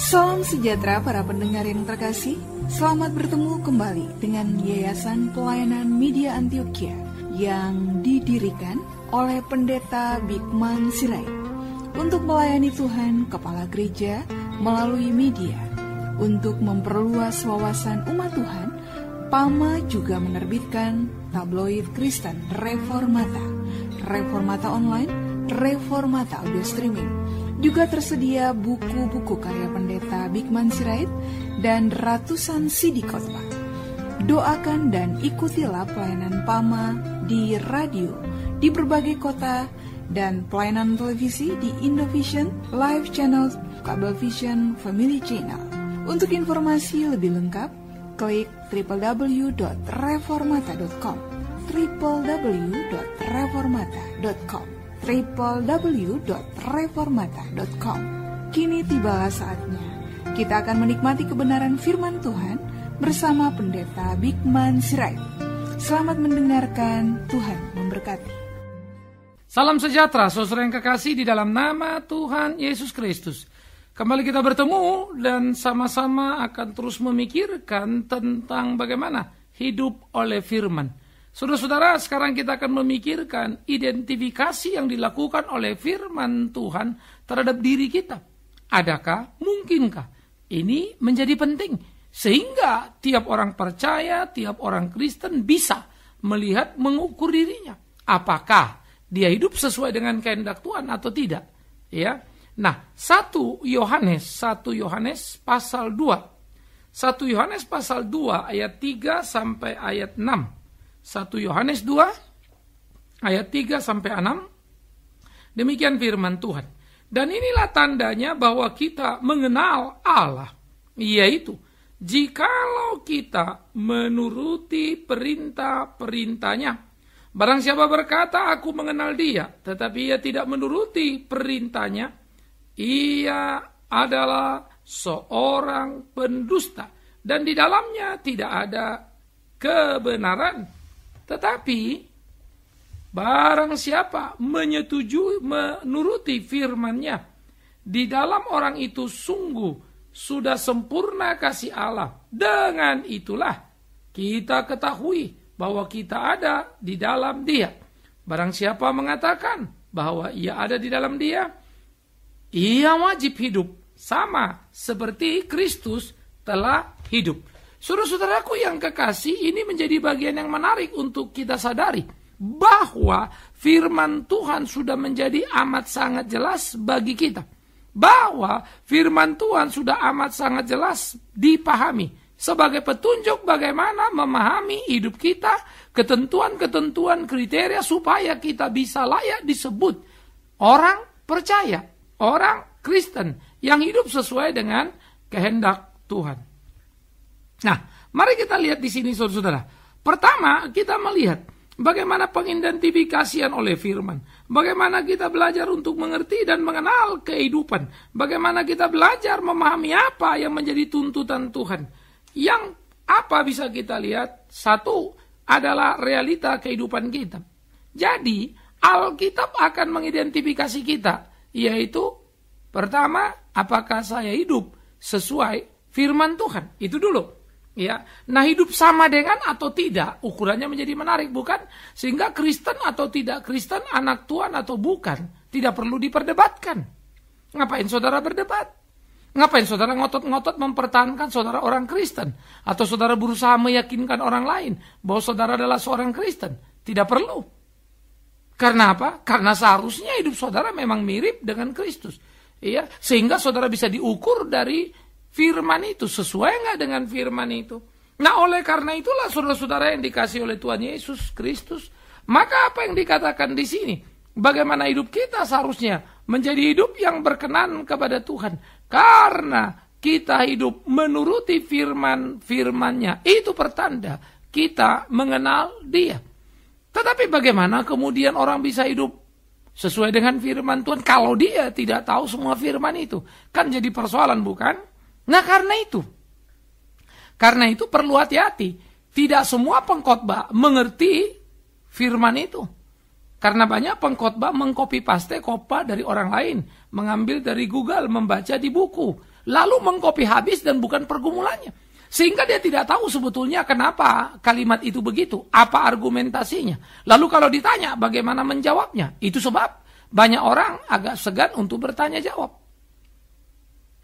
Salam sejahtera para pendengar yang terkasih. Selamat bertemu kembali dengan Yayasan Pelayanan Media Antioquia yang didirikan oleh Pendeta Bigman Sirait untuk melayani Tuhan Kepala Gereja melalui media. Untuk memperluas wawasan umat Tuhan, PAMA juga menerbitkan tabloid Kristen Reformata, Reformata Online, Reformata Audio Streaming. Juga tersedia buku-buku karya Pendeta Bigman Sirait dan ratusan CD khotbah. Doakan dan ikutilah pelayanan PAMA di radio di berbagai kota dan pelayanan televisi di Indovision, Live Channel, Kabelvision, Family Channel. Untuk informasi lebih lengkap, klik www.reformata.com www.reformata.com www.reformata.com. Kini tibalah saatnya kita akan menikmati kebenaran firman Tuhan bersama Pendeta Bigman Sirait. Selamat mendengarkan, Tuhan memberkati. Salam sejahtera saudara yang kekasih di dalam nama Tuhan Yesus Kristus. Kembali kita bertemu dan sama-sama akan terus memikirkan tentang bagaimana hidup oleh firman. Saudara-saudara, sekarang kita akan memikirkan identifikasi yang dilakukan oleh firman Tuhan terhadap diri kita. Adakah, mungkinkah ini menjadi penting sehingga tiap orang percaya, tiap orang Kristen bisa melihat, mengukur dirinya. Apakah dia hidup sesuai dengan kehendak Tuhan atau tidak? Ya. Nah, 1 Yohanes pasal 2. 1 Yohanes pasal 2 ayat 3 sampai ayat 6. 1 Yohanes 2 ayat 3 sampai 6. Demikian firman Tuhan. Dan inilah tandanya bahwa kita mengenal Allah, yaitu jikalau kita menuruti perintah-perintahnya. Barang siapa berkata aku mengenal dia, tetapi ia tidak menuruti perintahnya, ia adalah seorang pendusta, dan di dalamnya tidak ada kebenaran. Tetapi barang siapa menyetujui, menuruti firman-Nya, di dalam orang itu sungguh sudah sempurna kasih Allah. Dengan itulah kita ketahui bahwa kita ada di dalam Dia. Barang siapa mengatakan bahwa ia ada di dalam Dia, ia wajib hidup sama seperti Kristus telah hidup. Saudara-saudaraku yang kekasih, ini menjadi bagian yang menarik untuk kita sadari bahwa firman Tuhan sudah menjadi amat sangat jelas bagi kita. Bahwa firman Tuhan sudah amat sangat jelas dipahami sebagai petunjuk bagaimana memahami hidup kita, ketentuan-ketentuan kriteria supaya kita bisa layak disebut orang percaya, orang Kristen yang hidup sesuai dengan kehendak Tuhan. Nah, mari kita lihat di sini saudara-saudara. Pertama, kita melihat bagaimana pengidentifikasian oleh firman. Bagaimana kita belajar untuk mengerti dan mengenal kehidupan. Bagaimana kita belajar memahami apa yang menjadi tuntutan Tuhan. Yang apa bisa kita lihat? Satu adalah realita kehidupan kita. Jadi, Alkitab akan mengidentifikasi kita. Yaitu, pertama, apakah saya hidup sesuai firman Tuhan? Itu dulu. Ya, nah hidup sama dengan atau tidak, ukurannya menjadi menarik, bukan? Sehingga Kristen atau tidak Kristen, anak Tuhan atau bukan, tidak perlu diperdebatkan. Ngapain saudara berdebat? Ngapain saudara ngotot-ngotot mempertahankan saudara orang Kristen? Atau saudara berusaha meyakinkan orang lain bahwa saudara adalah seorang Kristen? Tidak perlu. Karena apa? Karena seharusnya hidup saudara memang mirip dengan Kristus. Ya, sehingga saudara bisa diukur dari firman itu, sesuai nggak dengan firman itu. Nah, oleh karena itulah saudara-saudara yang dikasih oleh Tuhan Yesus Kristus, maka apa yang dikatakan di sini? Bagaimana hidup kita seharusnya menjadi hidup yang berkenan kepada Tuhan. Karena kita hidup menuruti firman-firmannya, itu pertanda kita mengenal Dia. Tetapi bagaimana kemudian orang bisa hidup sesuai dengan firman Tuhan kalau dia tidak tahu semua firman itu? Kan jadi persoalan, bukan? Nah, karena itu perlu hati-hati. Tidak semua pengkhotbah mengerti firman itu. Karena banyak pengkhotbah mengcopy paste khotbah dari orang lain, mengambil dari Google, membaca di buku. lalu mengcopy habis dan bukan pergumulannya. Sehingga dia tidak tahu sebetulnya kenapa kalimat itu begitu, apa argumentasinya. Lalu kalau ditanya bagaimana menjawabnya, itu sebab banyak orang agak segan untuk bertanya jawab.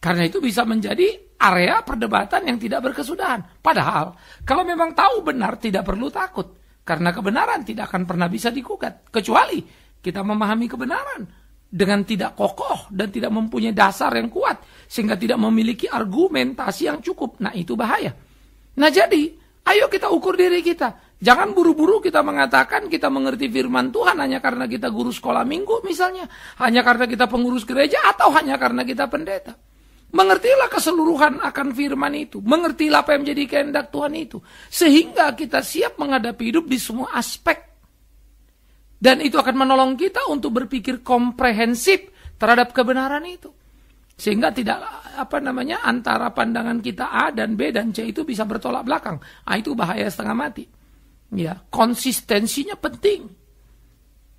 Karena itu bisa menjadi area perdebatan yang tidak berkesudahan. Padahal kalau memang tahu benar tidak perlu takut. Karena kebenaran tidak akan pernah bisa digugat. Kecuali kita memahami kebenaran dengan tidak kokoh dan tidak mempunyai dasar yang kuat. Sehingga tidak memiliki argumentasi yang cukup. Nah itu bahaya. Nah jadi ayo kita ukur diri kita. Jangan buru-buru kita mengatakan kita mengerti firman Tuhan hanya karena kita guru sekolah minggu misalnya. Hanya karena kita pengurus gereja atau hanya karena kita pendeta. Mengertilah keseluruhan akan firman itu. Mengertilah apa yang menjadi kehendak Tuhan itu. Sehingga kita siap menghadapi hidup di semua aspek. Dan itu akan menolong kita untuk berpikir komprehensif terhadap kebenaran itu. Sehingga tidak antara pandangan kita A dan B dan C itu bisa bertolak belakang. Itu bahaya setengah mati. Ya, konsistensinya penting.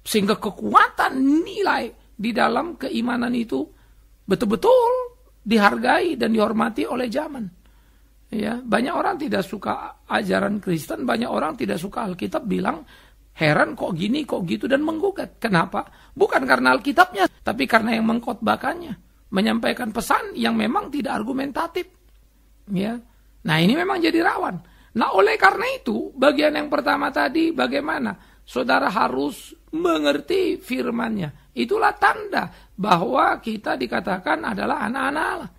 Sehingga kekuatan nilai di dalam keimanan itu betul-betul dihargai dan dihormati oleh zaman. Ya, banyak orang tidak suka ajaran Kristen, banyak orang tidak suka Alkitab, bilang heran kok gini, kok gitu dan menggugat. Kenapa? Bukan karena Alkitabnya, tapi karena yang mengkhotbahkannya, menyampaikan pesan yang memang tidak argumentatif. Ya. Nah, ini memang jadi rawan. Nah, oleh karena itu, bagian yang pertama tadi bagaimana? Saudara harus mengerti firman-Nya. Itulah tanda bahwa kita dikatakan adalah anak-anak Allah.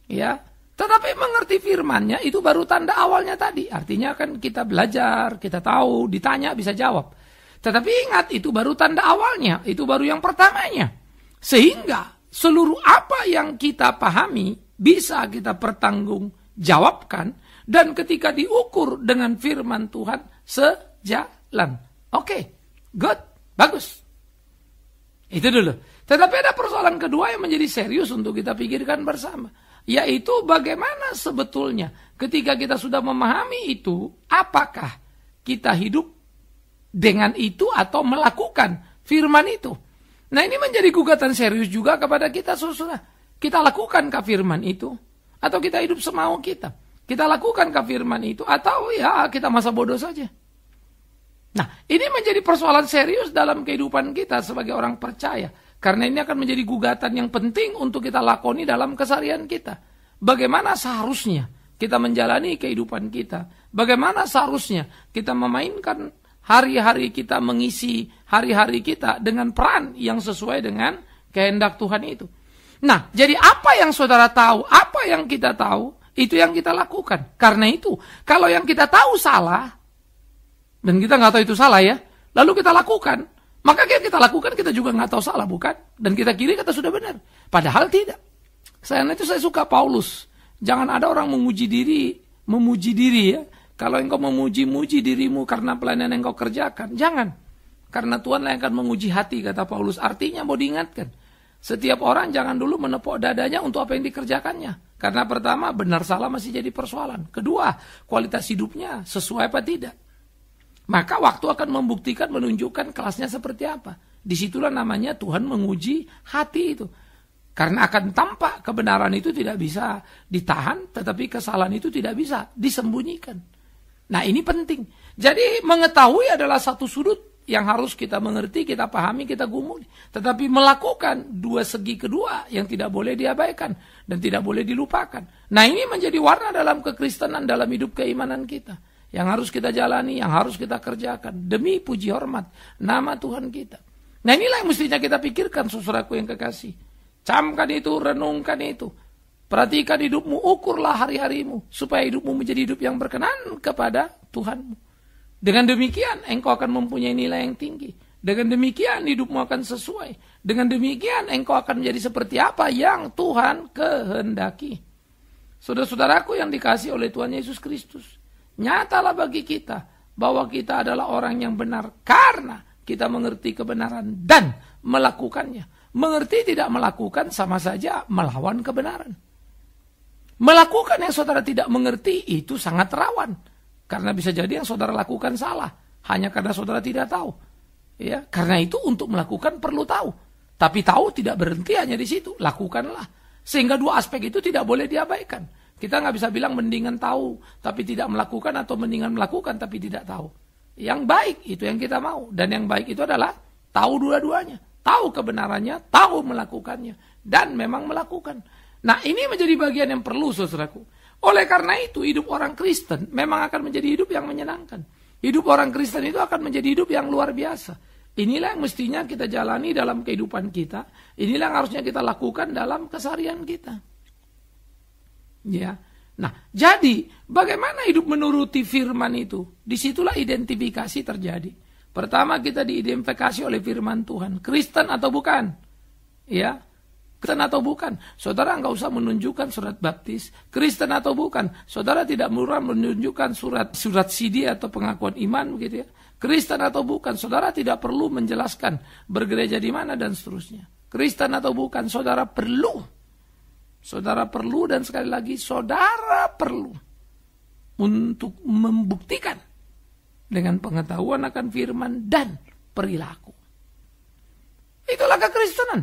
Ya. Tetapi mengerti firman-Nya itu baru tanda awalnya tadi. Artinya kan kita belajar, kita tahu, ditanya bisa jawab. Tetapi ingat itu baru tanda awalnya, itu baru yang pertamanya. Sehingga seluruh apa yang kita pahami bisa kita pertanggungjawabkan dan ketika diukur dengan firman Tuhan sejalan. Oke, good, bagus. Itu dulu. Tetapi ada persoalan kedua yang menjadi serius untuk kita pikirkan bersama. Yaitu bagaimana sebetulnya ketika kita sudah memahami itu, apakah kita hidup dengan itu atau melakukan firman itu. Nah ini menjadi gugatan serius juga kepada kita saudara. Kita lakukankah firman itu? Atau kita hidup semau kita? Kita lakukankah firman itu? Atau ya kita masa bodoh saja? Nah, ini menjadi persoalan serius dalam kehidupan kita sebagai orang percaya. Karena ini akan menjadi gugatan yang penting untuk kita lakoni dalam keseharian kita. Bagaimana seharusnya kita menjalani kehidupan kita? Bagaimana seharusnya kita memainkan hari-hari kita, mengisi hari-hari kita dengan peran yang sesuai dengan kehendak Tuhan itu. Nah, jadi apa yang saudara tahu, apa yang kita tahu, itu yang kita lakukan. Karena itu, kalau yang kita tahu salah, dan kita nggak tahu itu salah ya, lalu kita lakukan, maka yang kita lakukan kita juga nggak tahu salah, bukan? Dan kita kira kita sudah benar, padahal tidak. Saya suka Paulus. Jangan ada orang memuji diri ya. Kalau engkau memuji-muji dirimu karena pelayanan yang engkau kerjakan, jangan. Karena Tuhan yang akan menguji hati, kata Paulus. Artinya mau diingatkan, setiap orang jangan dulu menepuk dadanya untuk apa yang dikerjakannya. Karena pertama, benar salah masih jadi persoalan. Kedua, kualitas hidupnya sesuai apa tidak. Maka waktu akan membuktikan, menunjukkan kelasnya seperti apa. Disitulah namanya Tuhan menguji hati itu. Karena akan tampak kebenaran itu tidak bisa ditahan, tetapi kesalahan itu tidak bisa disembunyikan. Nah ini penting. Jadi mengetahui adalah satu sudut yang harus kita mengerti, kita pahami, kita gumuli. Tetapi melakukan dua segi kedua yang tidak boleh diabaikan dan tidak boleh dilupakan. Nah ini menjadi warna dalam kekristenan, dalam hidup keimanan kita. Yang harus kita jalani, yang harus kita kerjakan. Demi puji hormat nama Tuhan kita. Nah inilah yang mestinya kita pikirkan, saudaraku yang kekasih. Camkan itu, renungkan itu. Perhatikan hidupmu, ukurlah hari-harimu. Supaya hidupmu menjadi hidup yang berkenan kepada Tuhanmu. Dengan demikian, engkau akan mempunyai nilai yang tinggi. Dengan demikian, hidupmu akan sesuai. Dengan demikian, engkau akan menjadi seperti apa yang Tuhan kehendaki. Saudara-saudaraku yang dikasihi oleh Tuhan Yesus Kristus. Nyatalah bagi kita bahwa kita adalah orang yang benar. Karena kita mengerti kebenaran dan melakukannya. Mengerti tidak melakukan sama saja melawan kebenaran. Melakukan yang saudara tidak mengerti itu sangat rawan. Karena bisa jadi yang saudara lakukan salah. Hanya karena saudara tidak tahu. Ya, karena itu untuk melakukan perlu tahu. Tapi tahu tidak berhenti hanya di situ. Lakukanlah. Sehingga dua aspek itu tidak boleh diabaikan. Kita nggak bisa bilang mendingan tahu tapi tidak melakukan, atau mendingan melakukan tapi tidak tahu. Yang baik itu yang kita mau. Dan yang baik itu adalah tahu dua-duanya. Tahu kebenarannya, tahu melakukannya. Dan memang melakukan. Nah, ini menjadi bagian yang perlu, saudaraku. Oleh karena itu, hidup orang Kristen memang akan menjadi hidup yang menyenangkan. Hidup orang Kristen itu akan menjadi hidup yang luar biasa. Inilah yang mestinya kita jalani dalam kehidupan kita. Inilah yang harusnya kita lakukan dalam keseharian kita. Ya. Nah, jadi bagaimana hidup menuruti firman itu? Disitulah identifikasi terjadi. Pertama, kita diidentifikasi oleh firman Tuhan. Kristen atau bukan? Ya. Kristen atau bukan? Saudara nggak usah menunjukkan surat baptis. Kristen atau bukan? Saudara tidak murah menunjukkan surat CD atau pengakuan iman, begitu ya. Kristen atau bukan? Saudara tidak perlu menjelaskan bergereja di mana dan seterusnya. Kristen atau bukan? Saudara perlu. Saudara perlu, dan sekali lagi saudara perlu untuk membuktikan dengan pengetahuan akan firman dan perilaku. Itulah kekristenan.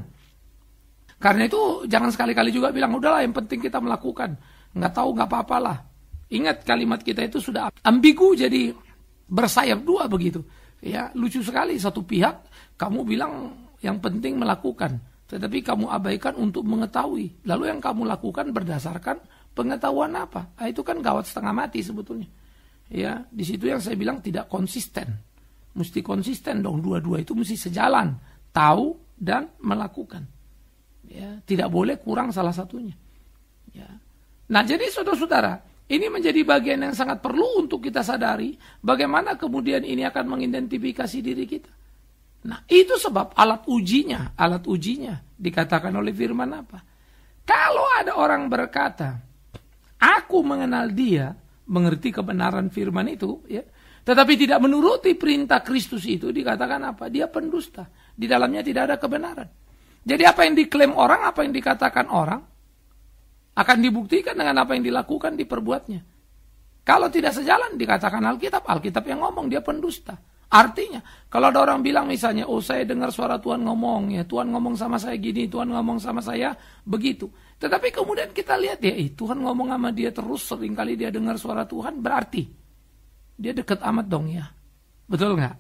Karena itu jangan sekali-kali juga bilang, udahlah yang penting kita melakukan. Nggak tahu, nggak apa-apalah. Ingat kalimat kita itu sudah ambigu, jadi bersayap dua begitu. Ya, lucu sekali, satu pihak kamu bilang yang penting melakukan, tetapi kamu abaikan untuk mengetahui. Lalu yang kamu lakukan berdasarkan pengetahuan apa? Nah, itu kan gawat setengah mati sebetulnya. Ya, di situ yang saya bilang tidak konsisten. Mesti konsisten dong, dua-dua itu mesti sejalan, tahu dan melakukan. Ya, tidak boleh kurang salah satunya. Ya. Nah, jadi saudara-saudara, ini menjadi bagian yang sangat perlu untuk kita sadari bagaimana kemudian ini akan mengidentifikasi diri kita. Nah, itu sebab alat ujinya dikatakan oleh firman apa? Kalau ada orang berkata, aku mengenal dia, mengerti kebenaran firman itu, ya, tetapi tidak menuruti perintah Kristus itu, dikatakan apa? Dia pendusta. Di dalamnya tidak ada kebenaran. Jadi apa yang diklaim orang, apa yang dikatakan orang, akan dibuktikan dengan apa yang dilakukan, diperbuatnya. Kalau tidak sejalan, dikatakan Alkitab yang ngomong, dia pendusta. Artinya, kalau ada orang bilang misalnya, oh saya dengar suara Tuhan ngomong, ya Tuhan ngomong sama saya gini, Tuhan ngomong sama saya begitu. Tetapi kemudian kita lihat, ya Tuhan ngomong sama dia terus, seringkali dia dengar suara Tuhan, berarti dia dekat amat dong ya. Betul nggak?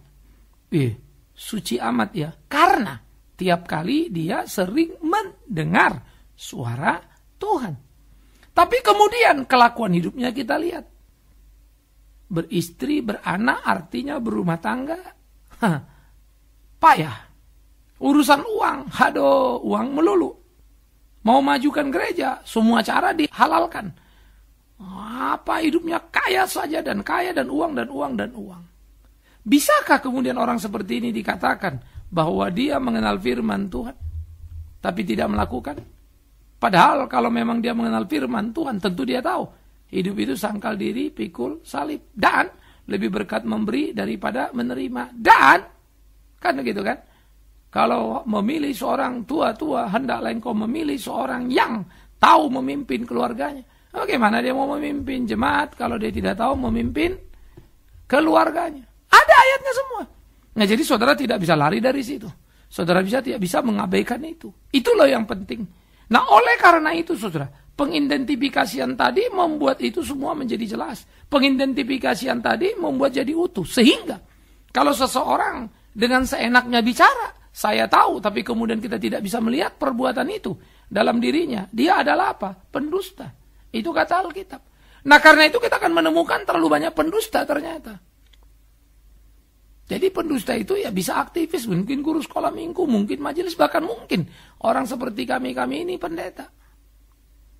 Suci amat ya. Karena tiap kali dia sering mendengar suara Tuhan. Tapi kemudian kelakuan hidupnya kita lihat. Beristri, beranak, artinya berumah tangga. Payah. Urusan uang, uang melulu. Mau majukan gereja, semua cara dihalalkan. Apa hidupnya kaya saja dan kaya dan uang dan uang dan uang. Bisakah kemudian orang seperti ini dikatakan bahwa dia mengenal firman Tuhan, tapi tidak melakukan? Padahal kalau memang dia mengenal firman Tuhan, tentu dia tahu hidup itu sangkal diri, pikul salib, dan lebih berkat memberi daripada menerima. Dan kan begitu kan? Kalau memilih seorang tua-tua, hendaklah engkau memilih seorang yang tahu memimpin keluarganya. Bagaimana dia mau memimpin jemaat kalau dia tidak tahu memimpin keluarganya? Ada ayatnya semua. Nah, jadi saudara tidak bisa lari dari situ. Saudara tidak bisa mengabaikan itu. Itu loh yang penting. Nah, oleh karena itu saudara, pengidentifikasian tadi membuat itu semua menjadi jelas. Pengidentifikasian tadi membuat jadi utuh. Sehingga kalau seseorang dengan seenaknya bicara, saya tahu, tapi kemudian kita tidak bisa melihat perbuatan itu dalam dirinya, dia adalah apa? Pendusta. Itu kata Alkitab. Nah, karena itu kita akan menemukan terlalu banyak pendusta ternyata. Jadi pendusta itu ya bisa aktivis, mungkin guru sekolah minggu, mungkin majelis, bahkan mungkin orang seperti kami ini pendeta.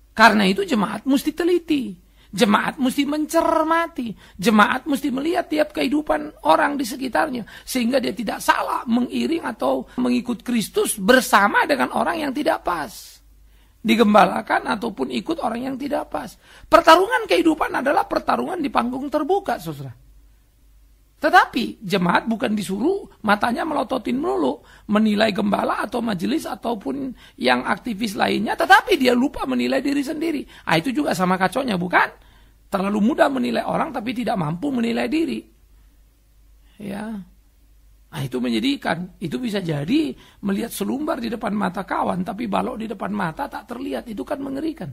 Karena itu jemaat mesti teliti, jemaat mesti mencermati, jemaat mesti melihat tiap kehidupan orang di sekitarnya, sehingga dia tidak salah mengiring atau mengikut Kristus bersama dengan orang yang tidak pas. Digembalakan ataupun ikut orang yang tidak pas. Pertarungan kehidupan adalah pertarungan di panggung terbuka, saudara. Tetapi jemaat bukan disuruh matanya melototin melulu, menilai gembala atau majelis ataupun yang aktivis lainnya, tetapi dia lupa menilai diri sendiri. Itu juga sama kacaunya, bukan? Terlalu mudah menilai orang tapi tidak mampu menilai diri. Ya. Nah, itu menjadikan, itu bisa jadi melihat selumbar di depan mata kawan, tapi balok di depan mata tak terlihat. Itu kan mengerikan.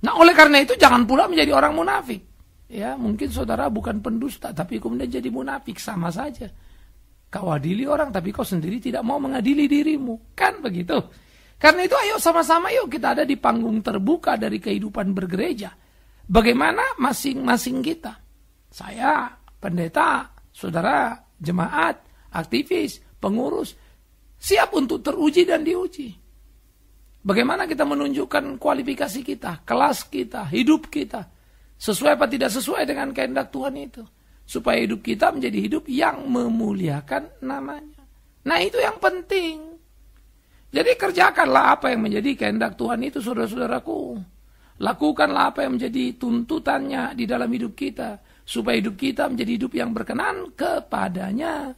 Nah, oleh karena itu jangan pula menjadi orang munafik. Ya, mungkin saudara bukan pendusta, tapi kemudian jadi munafik, sama saja. Kau adili orang, tapi kau sendiri tidak mau mengadili dirimu. Kan begitu. Karena itu ayo sama-sama yuk kita ada di panggung terbuka dari kehidupan bergereja. Bagaimana masing-masing kita. Saya, pendeta, saudara, jemaat, aktivis, pengurus, siap untuk teruji dan diuji. Bagaimana kita menunjukkan kualifikasi kita, kelas kita, hidup kita, sesuai apa tidak sesuai dengan kehendak Tuhan itu. Supaya hidup kita menjadi hidup yang memuliakan namanya. Nah, itu yang penting. Jadi kerjakanlah apa yang menjadi kehendak Tuhan itu, saudara-saudaraku. Lakukanlah apa yang menjadi tuntutannya di dalam hidup kita. Supaya hidup kita menjadi hidup yang berkenan kepadanya.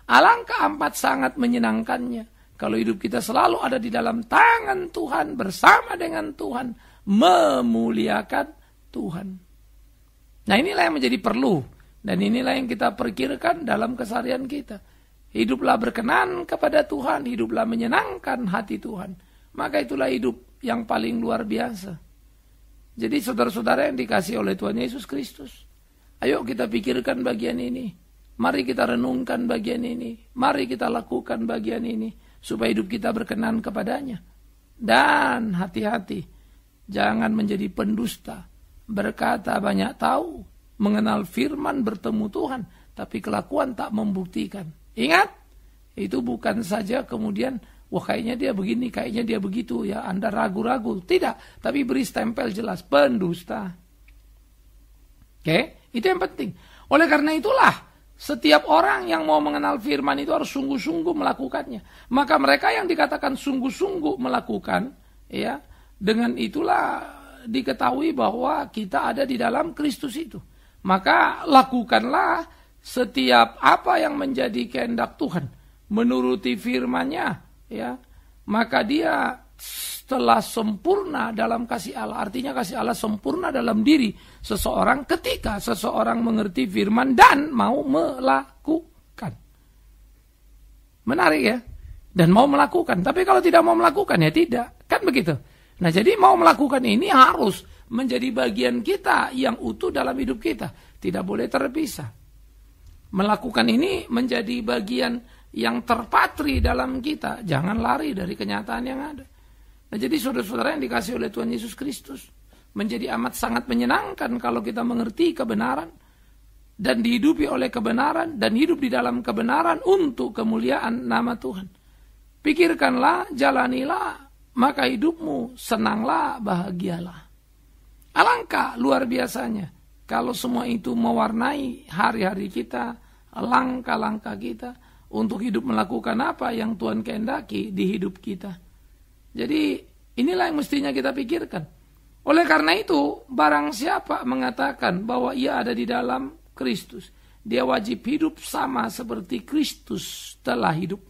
Alangkah amat sangat menyenangkannya kalau hidup kita selalu ada di dalam tangan Tuhan, bersama dengan Tuhan, memuliakan Tuhan. Nah, inilah yang menjadi perlu, dan inilah yang kita pikirkan dalam keseharian kita. Hiduplah berkenan kepada Tuhan, hiduplah menyenangkan hati Tuhan. Maka itulah hidup yang paling luar biasa. Jadi saudara-saudara yang dikasihi oleh Tuhan Yesus Kristus, ayo kita pikirkan bagian ini. Mari kita renungkan bagian ini. Mari kita lakukan bagian ini. Supaya hidup kita berkenan kepadanya. Dan hati-hati. Jangan menjadi pendusta. Berkata banyak tahu. Mengenal firman bertemu Tuhan. Tapi kelakuan tak membuktikan. Ingat. Itu bukan saja kemudian. Wah, kayaknya dia begini, kayaknya dia begitu. Ya, Anda ragu-ragu. Tidak. Tapi beri stempel jelas. Pendusta. Oke? Itu yang penting. Oleh karena itulah. Setiap orang yang mau mengenal firman itu harus sungguh-sungguh melakukannya. Maka mereka yang dikatakan sungguh-sungguh melakukan, ya, dengan itulah diketahui bahwa kita ada di dalam Kristus itu. Maka lakukanlah setiap apa yang menjadi kehendak Tuhan, menuruti firman-Nya, ya. Maka dia telah sempurna dalam kasih Allah. Artinya kasih Allah sempurna dalam diri seseorang ketika seseorang mengerti firman dan mau melakukan. Menarik ya? Dan mau melakukan. Tapi kalau tidak mau melakukan ya tidak. Kan begitu. Nah, jadi mau melakukan ini harus menjadi bagian kita yang utuh dalam hidup kita. Tidak boleh terpisah. Melakukan ini menjadi bagian yang terpatri dalam kita. Jangan lari dari kenyataan yang ada. Nah, jadi saudara-saudara yang dikasihi oleh Tuhan Yesus Kristus, menjadi amat sangat menyenangkan kalau kita mengerti kebenaran dan dihidupi oleh kebenaran dan hidup di dalam kebenaran untuk kemuliaan nama Tuhan. Pikirkanlah, jalanilah, maka hidupmu senanglah, bahagialah. Alangkah luar biasanya kalau semua itu mewarnai hari-hari kita, langkah-langkah kita untuk hidup melakukan apa yang Tuhan kehendaki di hidup kita. Jadi inilah yang mestinya kita pikirkan. Oleh karena itu, barang siapa mengatakan bahwa ia ada di dalam Kristus, dia wajib hidup sama seperti Kristus telah hidup.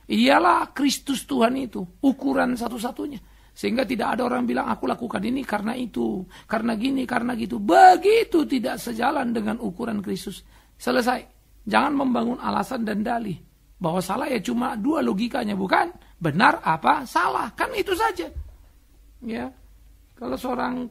Ialah Kristus Tuhan itu, ukuran satu-satunya. Sehingga tidak ada orang bilang, aku lakukan ini karena itu, karena gini, karena gitu. Begitu tidak sejalan dengan ukuran Kristus. Selesai. Jangan membangun alasan dan dalih. Bahwa salah ya cuma dua logikanya, bukan? Benar apa salah, kan itu saja. Ya, kalau seorang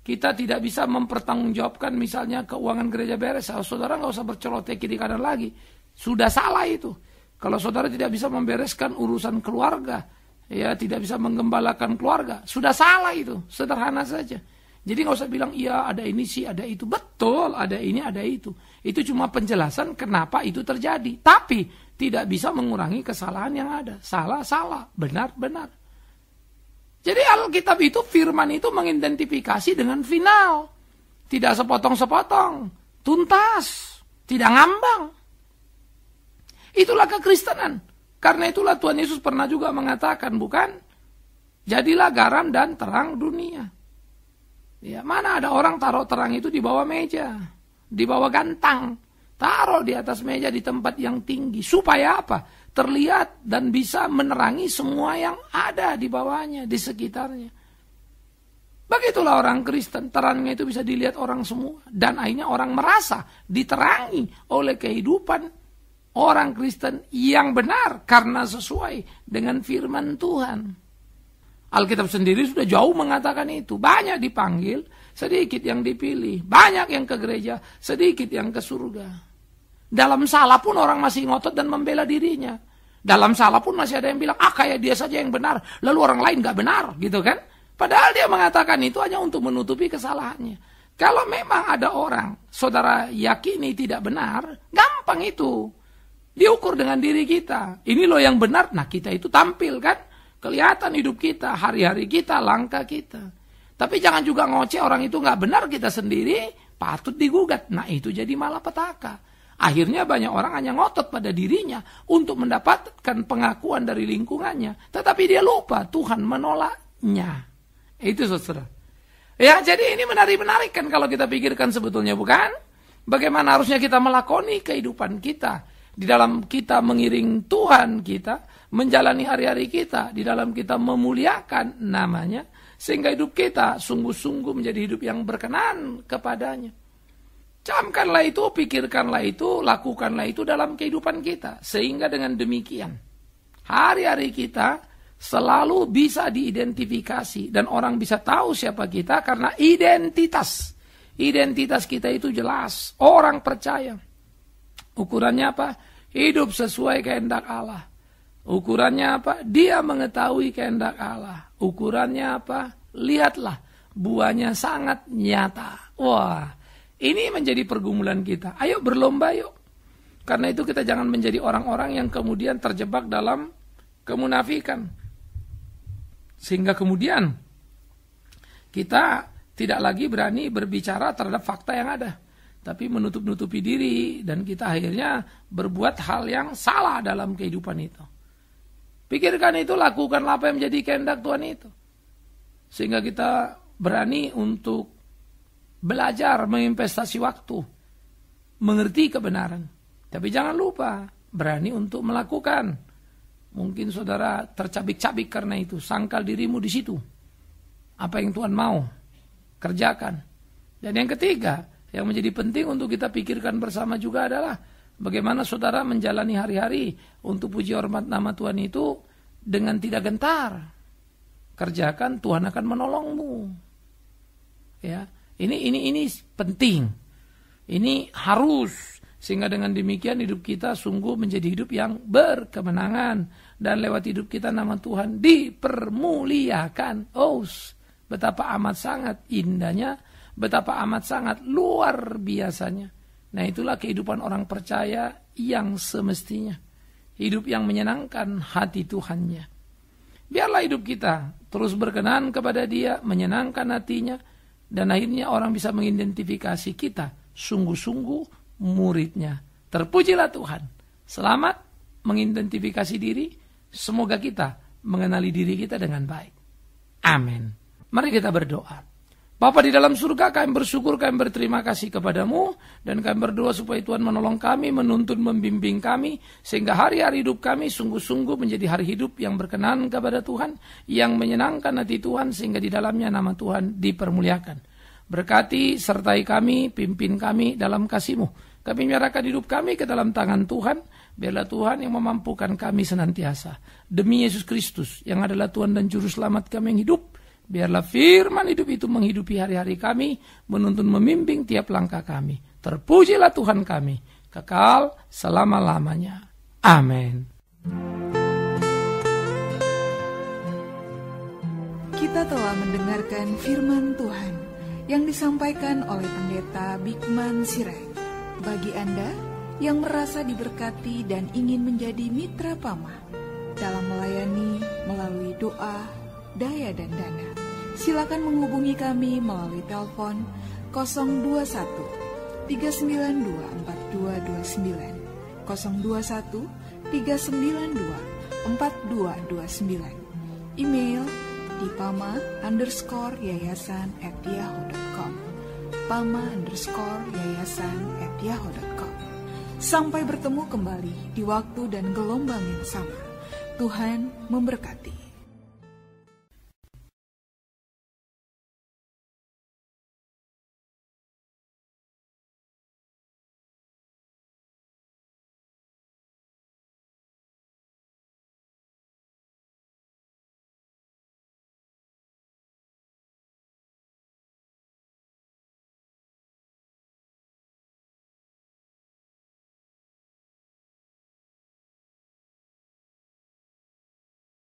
kita tidak bisa mempertanggungjawabkan misalnya keuangan gereja beres, saudara nggak usah berceloteh kiri kanan lagi, sudah salah itu. Kalau saudara tidak bisa membereskan urusan keluarga, ya tidak bisa menggembalakan keluarga, sudah salah itu, sederhana saja. Jadi nggak usah bilang iya ada ini sih ada itu, betul ada ini ada itu. Itu cuma penjelasan kenapa itu terjadi, tapi tidak bisa mengurangi kesalahan yang ada. Salah, benar. Jadi Alkitab itu, firman itu mengidentifikasi dengan final. Tidak sepotong-sepotong, tuntas, tidak ngambang. Itulah kekristenan. Karena itulah Tuhan Yesus pernah juga mengatakan, bukan? Jadilah garam dan terang dunia. Ya, mana ada orang taruh terang itu di bawah meja, di bawah gantang. Taruh di atas meja di tempat yang tinggi. Supaya apa? Terlihat dan bisa menerangi semua yang ada di bawahnya, di sekitarnya. Begitulah orang Kristen, terangnya itu bisa dilihat orang semua. Dan akhirnya orang merasa diterangi oleh kehidupan orang Kristen yang benar karena sesuai dengan firman Tuhan. Alkitab sendiri sudah jauh mengatakan itu. Banyak dipanggil, sedikit yang dipilih. Banyak yang ke gereja, sedikit yang ke surga. Dalam salah pun orang masih ngotot dan membela dirinya. Dalam salah pun masih ada yang bilang, kayak dia saja yang benar, lalu orang lain gak benar, gitu kan? Padahal dia mengatakan itu hanya untuk menutupi kesalahannya. Kalau memang ada orang, saudara yakini tidak benar, gampang itu. Diukur dengan diri kita. Ini loh yang benar, nah kita itu tampil kan? Kelihatan hidup kita, hari-hari kita, langkah kita. Tapi jangan juga ngoceh orang itu gak benar, kita sendiri patut digugat. Nah itu jadi malapetaka. Akhirnya banyak orang hanya ngotot pada dirinya untuk mendapatkan pengakuan dari lingkungannya. Tetapi dia lupa Tuhan menolaknya. Itu saudara. Ya jadi ini menarik kan kalau kita pikirkan sebetulnya, bukan? Bagaimana harusnya kita melakoni kehidupan kita. Di dalam kita mengiring Tuhan kita, menjalani hari-hari kita. Di dalam kita memuliakan namanya. Sehingga hidup kita sungguh-sungguh menjadi hidup yang berkenan kepadanya. Camkanlah itu, pikirkanlah itu, lakukanlah itu dalam kehidupan kita. Sehingga dengan demikian, hari-hari kita selalu bisa diidentifikasi. Dan orang bisa tahu siapa kita karena identitas. Identitas kita itu jelas. Orang percaya. Ukurannya apa? Hidup sesuai kehendak Allah. Ukurannya apa? Dia mengetahui kehendak Allah. Ukurannya apa? Lihatlah, buahnya sangat nyata. Wah, ini menjadi pergumulan kita. Ayo berlomba yuk. Karena itu kita jangan menjadi orang-orang yang kemudian terjebak dalam kemunafikan. Sehingga kemudian kita tidak lagi berani berbicara terhadap fakta yang ada. Tapi menutup-nutupi diri dan kita akhirnya berbuat hal yang salah dalam kehidupan itu. Pikirkan itu, lakukanlah apa yang menjadi kehendak Tuhan itu. Sehingga kita berani untuk belajar menginvestasi waktu, mengerti kebenaran. Tapi jangan lupa, berani untuk melakukan. Mungkin saudara tercabik-cabik karena itu, sangkal dirimu di situ. Apa yang Tuhan mau, kerjakan. Dan yang ketiga, yang menjadi penting untuk kita pikirkan bersama juga adalah bagaimana saudara menjalani hari-hari untuk puji hormat nama Tuhan itu dengan tidak gentar. Kerjakan, Tuhan akan menolongmu. Ya, ini penting. Ini harus, sehingga dengan demikian hidup kita sungguh menjadi hidup yang berkemenangan dan lewat hidup kita nama Tuhan dipermuliakan. Oh, betapa amat sangat indahnya, betapa amat sangat luar biasanya. Nah itulah kehidupan orang percaya yang semestinya. Hidup yang menyenangkan hati Tuhannya. Biarlah hidup kita terus berkenan kepada Dia, menyenangkan hatinya. Dan akhirnya orang bisa mengidentifikasi kita sungguh-sungguh muridnya. Terpujilah Tuhan. Selamat mengidentifikasi diri. Semoga kita mengenali diri kita dengan baik. Amin. Mari kita berdoa. Bapa di dalam surga, kami bersyukur, kami berterima kasih kepadamu, dan kami berdoa supaya Tuhan menolong kami, menuntun, membimbing kami, sehingga hari-hari hidup kami sungguh-sungguh menjadi hari hidup yang berkenan kepada Tuhan, yang menyenangkan hati Tuhan, sehingga di dalamnya nama Tuhan dipermuliakan. Berkati, sertai kami, pimpin kami dalam kasih-Mu. Kami menyerahkan hidup kami ke dalam tangan Tuhan, biarlah Tuhan yang memampukan kami senantiasa. Demi Yesus Kristus, yang adalah Tuhan dan Juru Selamat kami yang hidup, biarlah firman hidup itu menghidupi hari-hari kami, menuntun membimbing tiap langkah kami. Terpujilah Tuhan kami, kekal selama-lamanya. Amin. Kita telah mendengarkan firman Tuhan yang disampaikan oleh Pendeta Bikman Sirait. Bagi Anda yang merasa diberkati dan ingin menjadi mitra Pama dalam melayani melalui doa, daya dan dana, silakan menghubungi kami melalui telepon 021 392 4229, 021 392 4229. Email di pama_yayasan@yahoo.com, pama_yayasan@yahoo.com. Sampai bertemu kembali di waktu dan gelombang yang sama. Tuhan memberkati.